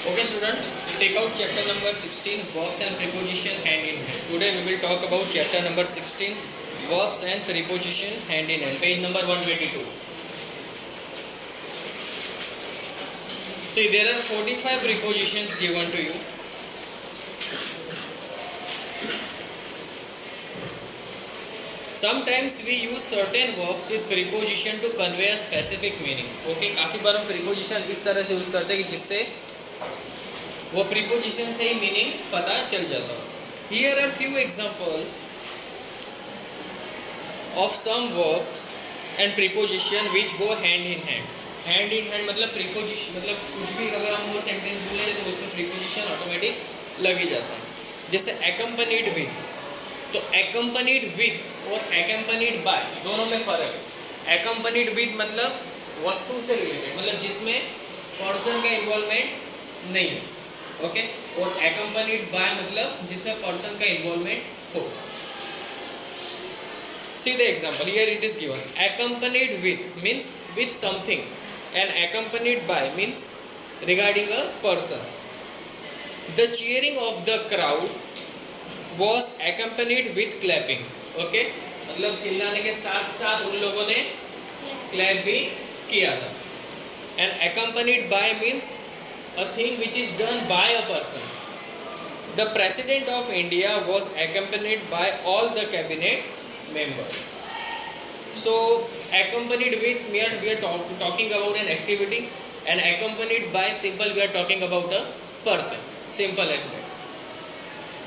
Okay students, take out chapter number 16, verbs and preposition hand in hand. Today we will talk about chapter number 16, verbs and preposition hand in hand. Page number 122. See, there are 45 prepositions given to you. Sometimes we use certain verbs with preposition to convey a specific meaning. Okay, काफ़ी बार हम preposition इस तरह से use करते हैं कि जिससे वो preposition से ही meaning पता चल जाता है. Here are few examples of some verbs and preposition which go hand in hand. Hand in hand मतलब preposition मतलब कुछ भी अगर हम वो sentence बोले तो उसमें preposition automatic लग ही जाता है. जैसे accompanied with, तो accompanied with और accompanied by दोनों में फ़र्क है. accompanied with मतलब वस्तु से रिलेटेड, मतलब जिसमें पर्सन का इन्वॉल्वमेंट नहीं है. ओके, और accompanied by मतलब जिसमें पर्सन का इन्वॉल्वमेंट हो. See the example. Here it is given. Accompanied with means with something, and accompanied by means regarding a person. The cheering of the crowd was accompanied with clapping. Okay, मतलब चिल्लाने के साथ साथ उन लोगों ने क्लैप भी किया था. And accompanied by means a thing which is done by a person. The President of India was accompanied by all the cabinet members. So accompanied with, we are talking about an activity, and accompanied by simple we are talking about a person. Simple as that.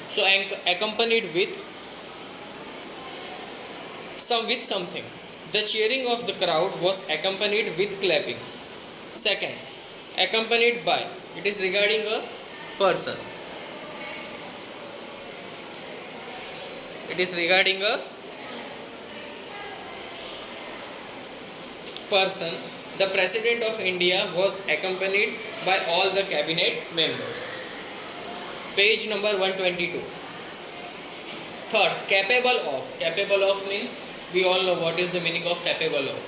So accompanied with something. The cheering of the crowd was accompanied with clapping. Second, accompanied by, it is regarding a person. It is regarding a person. The President of India was accompanied by all the cabinet members. Page number 122. Third, capable of. Capable of means we all know what is the meaning of capable of,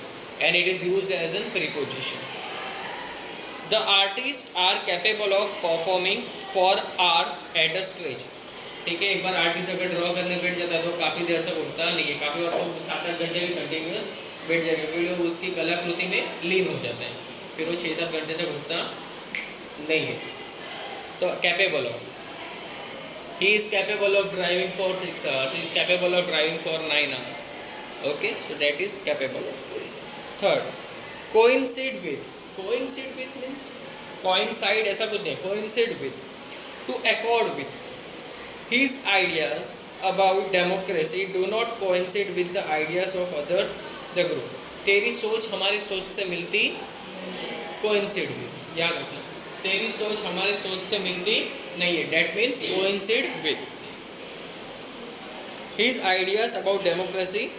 and it is used as a preposition. The artists are capable of performing for hours at a stage. ठीक है, एक बार artist अगर draw करने बैठ जाता है तो काफ़ी देर तक उठता नहीं है, काफ़ी बार तो 7-8 घंटे भी कंटिन्यूस बैठ जाएगा क्योंकि वो उसकी कलाकृति में लीन हो जाते हैं, फिर वो 6-7 घंटे तक उठता नहीं है. तो capable of, he is capable of driving for 6 hours, he is capable of driving for 9 hours. Okay, so that is capable of. Third, coincide with. Coincide with means coincide ऐसा कुछ नहीं, coincide with, to accord with. His ideas about democracy do not coincide with the ideas of others, the group. तेरी सोच हमारी सोच से मिलती, coincide with, याद रखना, तेरी सोच हमारी सोच से मिलती नहीं है, that means coincide with. His ideas about democracy,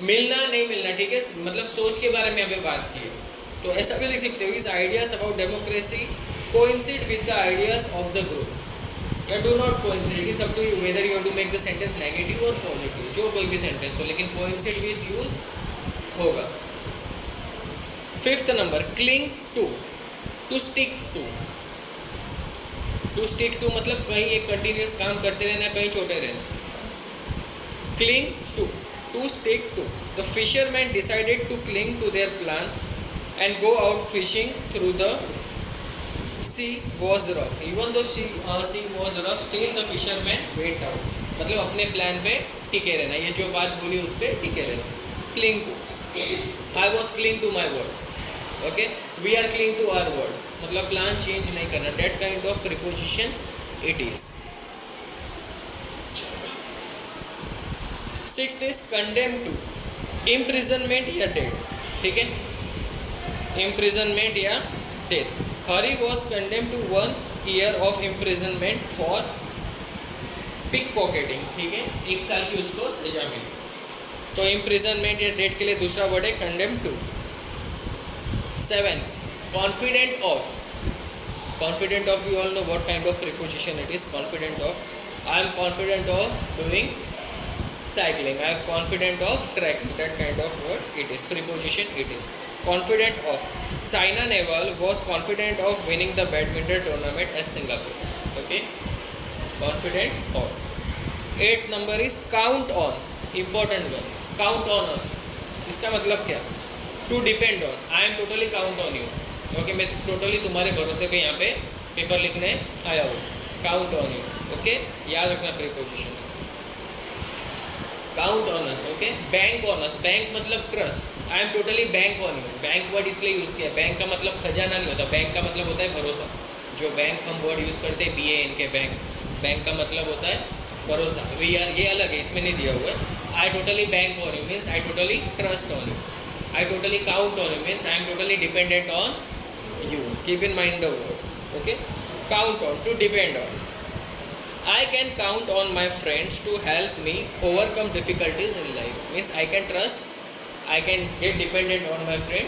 मिलना नहीं मिलना, ठीक है, मतलब सोच के बारे में अभी बात की है तो ऐसा भी लिख सकते हो. His ideas about democracy coincide with the ideas of the group. या do not coincide, it is up to you whether you have to make the sentence negative or positive, जो कोई भी sentence हो, लेकिन coincide with use होगा. Fifth number, cling to stick to. To stick to मतलब कहीं एक continuous काम करते रहना, कहीं छोटे रहना. Cling to stick to. The fishermen decided to cling to their plan and go out fishing through the sea was rough. Even though sea was rough, still the fishermen went out. मतलब अपने plan पे टिके रहना, ये जो बात बोली उस पे टिके रहना. Cling to. I was cling to my words. Okay, we are cling to our words. मतलब प्लान चेंज नहीं करना. That kind of preposition it is. Sixth is condemn to. Imprisonment या death. ठीक है, imprisonment या death. Hari was condemned to 1 year of imprisonment for pickpocketing. ठीक है, 1 साल की उसको सजा मिली. तो imprisonment या death के लिए दूसरा वर्ड है condemn to. 7, confident of. Confident of, we all know what kind of preposition it is. Confident of, I am confident of doing cycling. I am confident of trekking. That kind of word it is. Preposition it is. Confident of. Saina Nehwal was confident of winning the badminton tournament at Singapore. Okay. Confident of. 8th number is count on. Important one. Count on us. इसका मतलब क्या? To depend on. I am totally count on you. Okay, मैं totally तुम्हारे भरोसे पे यहाँ पे paper लिखने आया हूँ. Count on you. Okay, याद रखना prepositions. Count on us. Okay, bank on us. Bank मतलब trust. I am totally bank on you. Bank word इसलिए यूज़ किया. Bank का मतलब खजाना नहीं होता. Bank का मतलब होता है भरोसा. जो बैंक हम वर्ड यूज़ करते हैं BAN के बैंक का मतलब होता है भरोसा. वी आर ये अलग है, इसमें नहीं दिया हुआ है. I totally bank on you means I totally trust on you. I totally count on you means I am totally dependent on you. Keep in mind the words. Okay. Count on, to depend on. I can count on my friends to help me overcome difficulties in life. Means I can trust, I can get dependent on my friend.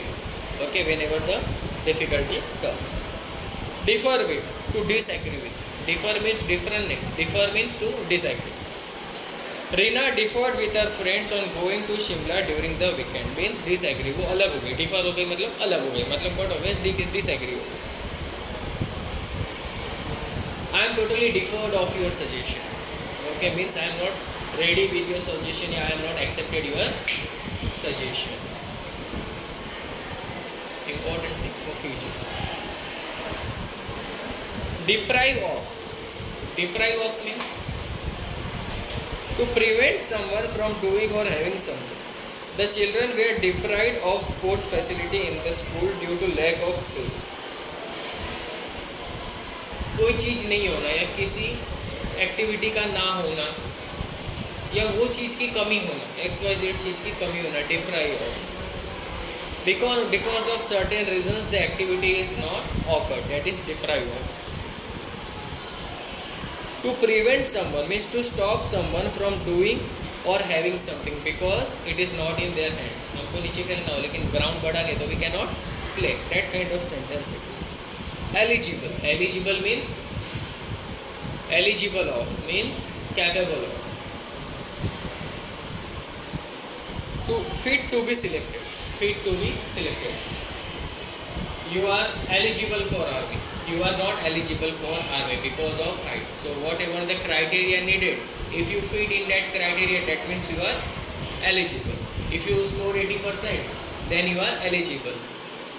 Okay, whenever the difficulty comes. Differ with, to disagree with. Differ means different. Differ means to disagree. Reena differed with her friends on going to Shimla during the weekend. Means disagree. वो अलग हो गई. Differ हो गई मतलब अलग हो गई. मतलब what always disagree हो गई. I am totally differed of your suggestion. Okay, means I am not ready with your suggestion. I am not accepted your suggestion. Important thing for future. Deprive of. Deprive of means to prevent someone from doing or having something. The children were deprived of sports facility in the school due to lack of space. कोई चीज़ नहीं होना या किसी activity का ना होना या वो चीज़ की कमी होना, XYZ चीज़ की कमी होना, deprive of. Because of certain reasons the activity is not occurred, that is deprive of. To prevent someone means to stop someone from doing or having something because it is not in their hands. हमको नीचे खेलना हो लेकिन ground बड़ा नहीं तो we cannot play. That kind of sentence it is. Eligible. Eligible means eligible of means capable of. To fit to be selected. Fit to be selected. You are eligible for army. You are not eligible for army because of height. So whatever the criteria needed, if you fit in that criteria, that means you are eligible. If you score 80%, then you are eligible.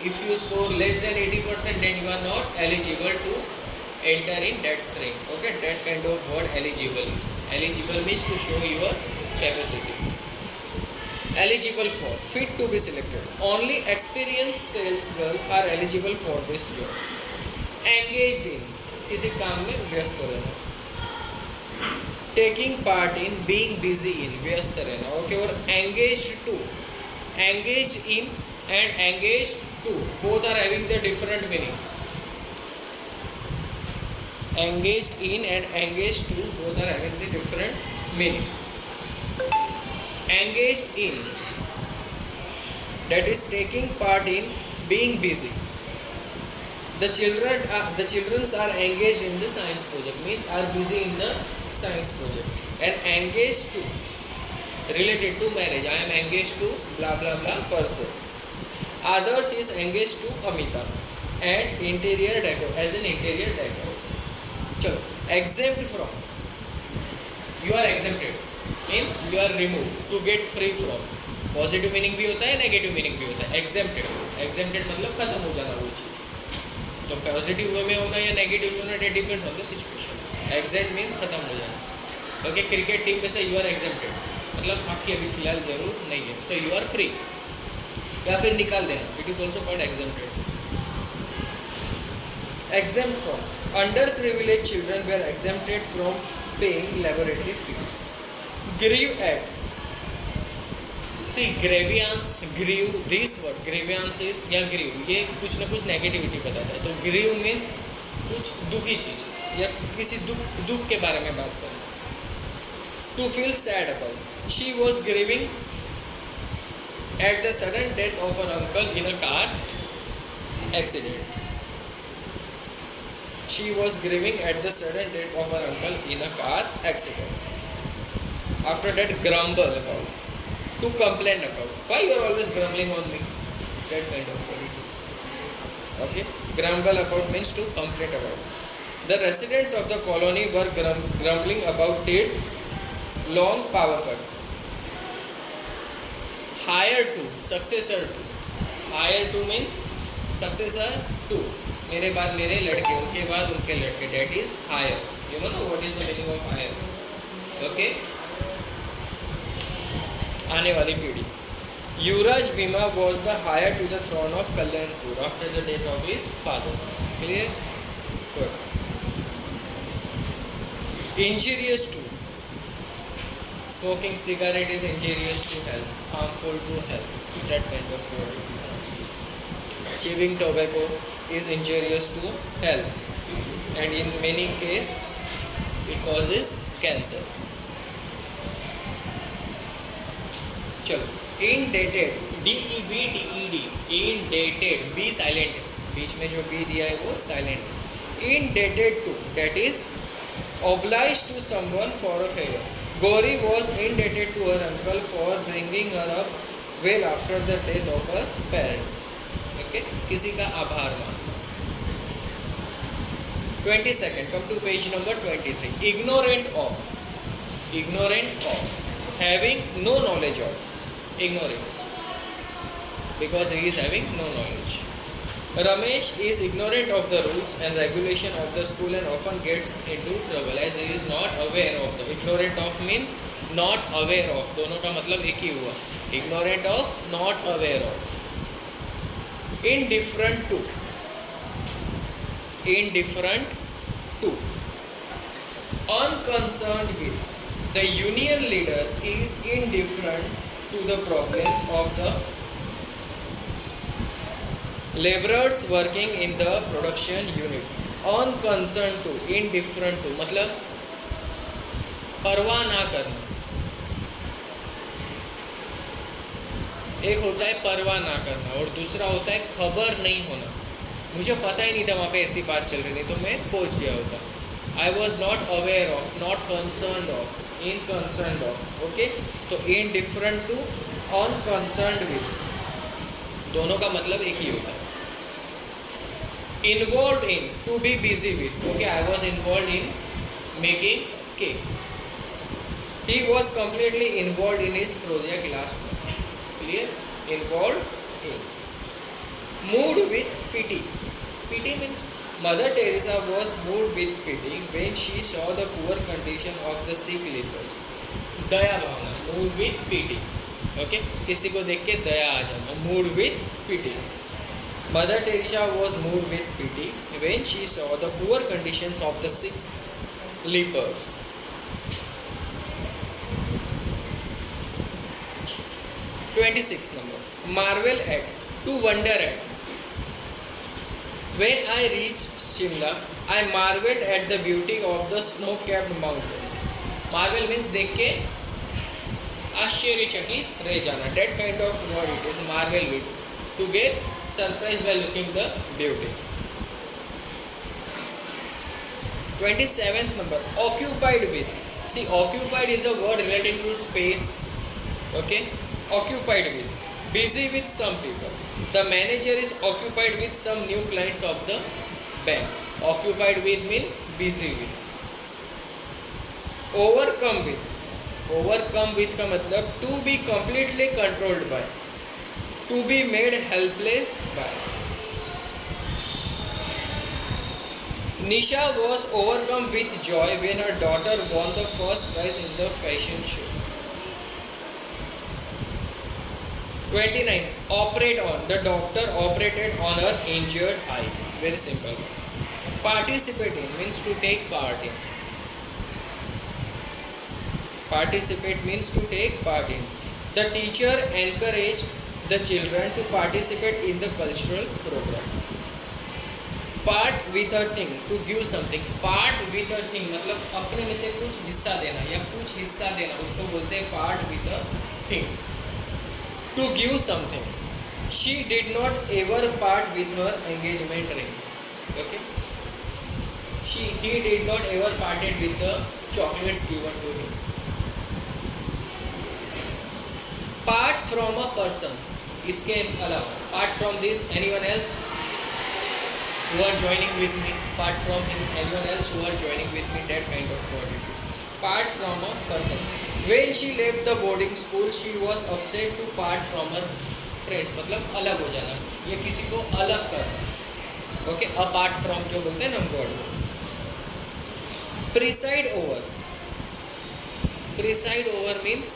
If you score less than 80%, then you are not eligible to enter in that stream. Okay, that kind of word eligible is. Eligible means to show your capacity. Eligible for, fit to be selected. Only experienced salesmen are eligible for this job. Engaged in, किसी काम में व्यस्त रहना. Taking part in, being busy in, व्यस्त रहना. Okay, और engaged to, engaged in and engaged to, both are having the different meaning. Engaged in and engaged to, both are having the different meaning. Engaged in, that is taking part in, being busy. The children are engaged in the science project means are busy in the science project. And engaged to, related to marriage. I am engaged to blah blah blah person. Others is engaged to Amita and interior decor as an interior decor. चलो, exempt from, you are exempted means you are removed, to get free from. Positive meaning भी होता है, negative meaning भी होता है. exempted मतलब खत्म हो जाना वो चीज़. तो पॉजिटिव वे में होगा या नेगेटिव वे में, depends on the situation. exempt means खत्म हो जाना. ओके, क्रिकेट टीम में से यू आर exempted मतलब आपकी अभी फिलहाल जरूर नहीं है, सो यू आर फ्री, या फिर निकाल देना. It is also called exempted. Exempt from, underprivileged children were exempted from paying laboratory fees. Grieve at, see grievance, grieve, this word grievance is या grieve, ये कुछ ना कुछ नेगेटिविटी बताता है. तो grieve means कुछ दुखी चीज़ या किसी दुख के बारे में बात करना. To feel sad about, she was grieving at the sudden death of her uncle in a car accident. She was grieving at the sudden death of her uncle in a car accident. After that, grumble about. To complain about. Why you are always grumbling on me? That kind of word it is. Okay. Grumble about means to complain about. The residents of the colony were grumbling about it. Long power cut. Hire to, successor to. Hire to means successor to. मेरे बाद मेरे लड़के, उनके बाद उनके लड़के. That is hire. You know what is the meaning of hire? Okay. आने वाली पीढ़ी. युवराज Bhima was the heir to the throne of Kalyanpur after the death of his father. Clear? Good. Injurious to. Smoking cigarette is injurious to health, harmful to health. That kind of word it is. Chewing tobacco is injurious to health, and in many cases it causes cancer. चलो, indebted, D-E-B-T-E-D, indebted, B silent है, बीच में जो B दिया है वो silent है. Indebted to, that is obliged to someone for a favor. Gauri was indebted to her uncle for bringing her up well after the death of her parents. Okay, किसी का आभार मानना. 22nd, come to page number 23. Ignorant of, having no knowledge of, ignoring, because he is having no knowledge. Ramesh is ignorant of the rules and regulation of the school and often gets into trouble as he is not aware of the. Ignorant of means not aware of. दोनों का मतलब एक ही हुआ. Ignorant of, not aware of. Indifferent to. Unconcerned with. The union leader is indifferent to the problems of the laborers working in the production unit. Unconcerned to, indifferent to मतलब परवाह ना करना. एक होता है परवाह ना करना और दूसरा होता है खबर नहीं होना. मुझे पता ही नहीं था वहाँ पे ऐसी बात चल रही, नहीं तो मैं पहुँच गया होता. I was not aware of, not concerned of, unconcerned of. Okay, तो indifferent to, unconcerned with, दोनों का मतलब एक ही होता है. Involved in, to be busy with. Okay, I was involved in making cake. He was completely involved in his project last month. Clear? Involved in. Moved with pity. Pity means Mother Teresa was moved with pity when she saw the poor condition of the sick lepers. Daya Bhavna, moved with pity. Okay, किसी को देख के दया आ जाना. Moved with pity. Mother Teresa was moved with pity when she saw the poor conditions of the sick lepers. 26 number. Marvel at, to wonder at. When I reached Shimla, I marveled at the beauty of the snow-capped mountains. Marvel means देख के आश्चर्यचकित रह जाना. That kind of word it is, marvel with. To get surprised by looking the beauty. 27th number. Occupied with. See, occupied is a word relating to space. Okay, occupied with. Busy with some people. The manager is occupied with some new clients of the bank. Occupied with means busy with. Overcome with. Overcome with का मतलब to be completely controlled by. To be made helpless by. Nisha was overcome with joy when her daughter won the first prize in the fashion show. 29. Operate on. The doctor operated on her injured eye. Very simple. Participate in means to take part in. Participate means to take part in. The teacher encouraged the children to participate in the cultural program. Part with a thing, to give something. Part with a thing मतलब अपने में से कुछ हिस्सा देना या कुछ हिस्सा देना, उसको बोलते हैं part with a thing. To give something. She did not ever part with her engagement ring. Okay. He did not ever parted with the chocolates given to him. from a person, इसके अलावा, apart from this anyone else who are joining with me, apart from him anyone else who are joining with me, that kind of word it is. Apart from a person. When she left the boarding school she was upset to part from her friends, मतलब अलग हो जाना या किसी को अलग करना. Okay, apart from जो बोलते हैं ना word. Preside over, preside over means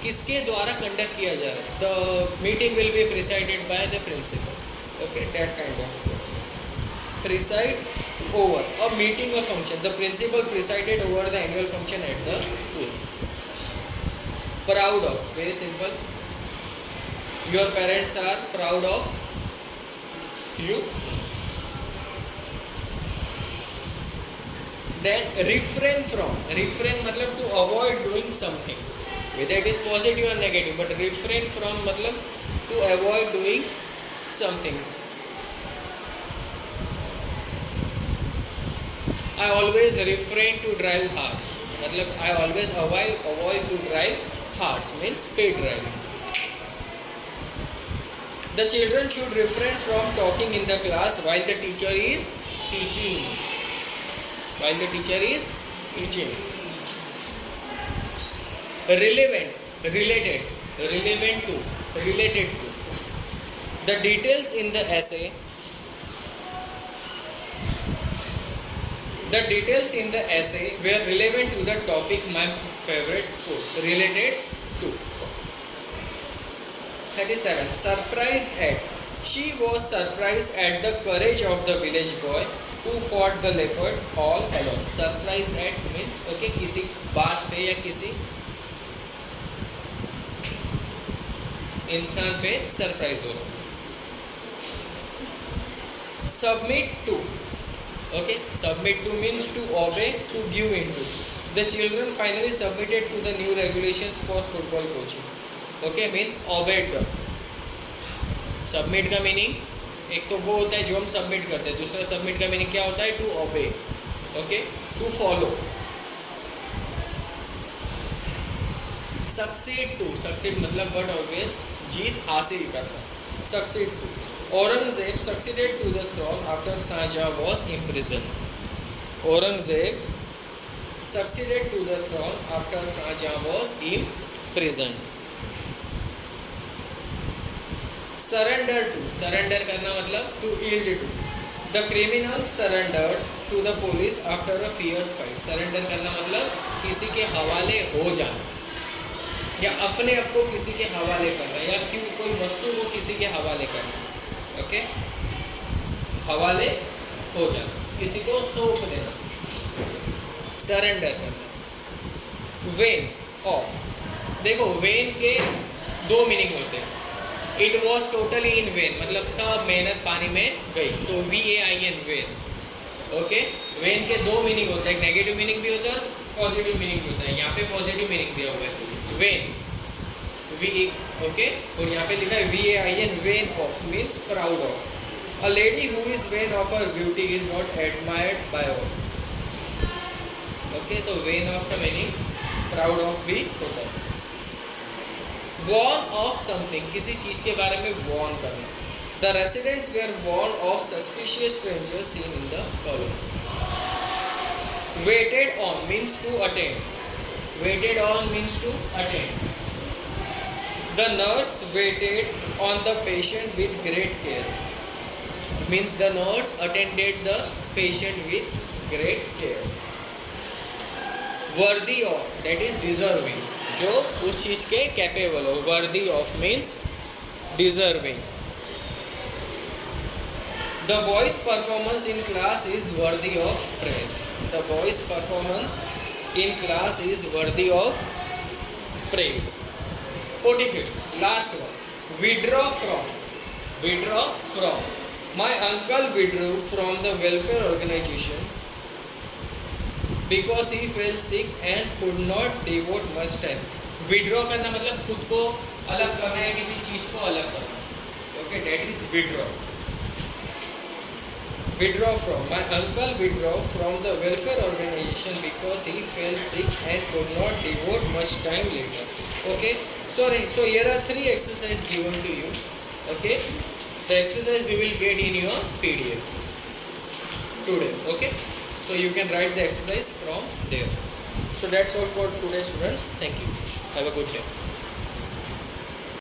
किसके द्वारा कंडक्ट किया जा रहा है. The meeting will be presided by the principal. Okay, that kind of preside over a meeting or function. The principal presided over the annual function at the school. Proud of, very simple. Your parents are proud of you. Then refrain from, refrain मतलब to avoid doing something, whether it is positive or negative, but refrain from मतलब to avoid doing something. I always refrain to drive harsh, मतलब I always avoid to drive harsh means speed driving. The children should refrain from talking in the class while the teacher is teaching. While the teacher is teaching. Relevant, related, relevant to, related to. The details in the essay. The details in the essay were relevant to the topic my favorite sport. Related to. 37. Surprised at. She was surprised at the courage of the village boy who fought the leopard all alone. Surprised at means okay, किसी बात पे या किसी इंसान पे surprise हो. Submit to. Okay, submit to means to obey, to give into. The children finally submitted to the new regulations for football coaching. Okay, means obeyed them. Submit का meaning एक तो वो होता है जो हम सबमिट करते हैं, दूसरा सबमिट का मीनिंग क्या होता है? To obey. Okay, to follow. Succeed to, succeed मतलब वर्ड ऑब्वियस, जीत हासिल करना. Succeed to. Aurangzeb succeeded to the throne after Shahjahan was imprisoned. Aurangzeb succeeded to the throne after Shahjahan was imprisoned. Surrender to, surrender करना मतलब to yield to. The criminals surrendered to the police after a fierce fight. Surrender करना मतलब किसी के हवाले हो जाना या अपने आप को किसी के हवाले करना या कोई वस्तु को किसी के हवाले करना. ओके, हवाले हो जाना, किसी को सौंप देना, सरेंडर करना. वेन ऑफ, देखो वेन के दो मीनिंग होते हैं. It was totally in when मतलब सब मेहनत पानी में गई, तो VAIN वेन. ओके, वेन के दो मीनिंग होते हैं, एक नेगेटिव मीनिंग भी होता है और पॉजिटिव मीनिंग भी होता है. यहाँ पे पॉजिटिव मीनिंग दिया हुआ है वेन. ओके, और यहाँ पे लिखा है VAIN vain of means proud of. A lady who is vain of her beauty is not admired by all. Okay, तो वेन ऑफ का मीनिंग प्राउड ऑफ भी होता है. वॉर्न ऑफ समथिंग, किसी चीज के बारे में वॉर्न करना. The residents were warn of suspicious strangers seen in the colony. Waited on means to attend. Waited on means to attend. The nurse waited on the patient with great care. Means the nurse attended the patient with great care. Worthy of, that is deserving. जो उस चीज के capable हो. Worthy of means deserving. The boy's performance in class is worthy of praise. The boy's performance in class is worthy of praise. 45th, last one. Withdraw from. Withdraw from. My uncle withdrew from the welfare organization because he fell sick and could not devote much time. Withdraw करना मतलब खुद को अलग करना या किसी चीज को अलग करना. Okay, that is withdraw. Withdraw from. My uncle withdrew from the welfare organization because he fell sick and could not devote much time later. Okay, So here are 3 exercises given to you. Okay, the exercise you will get in your PDF today. Okay, so you can write the exercise from there. So that's all for today, students. Thank you. Have a good day.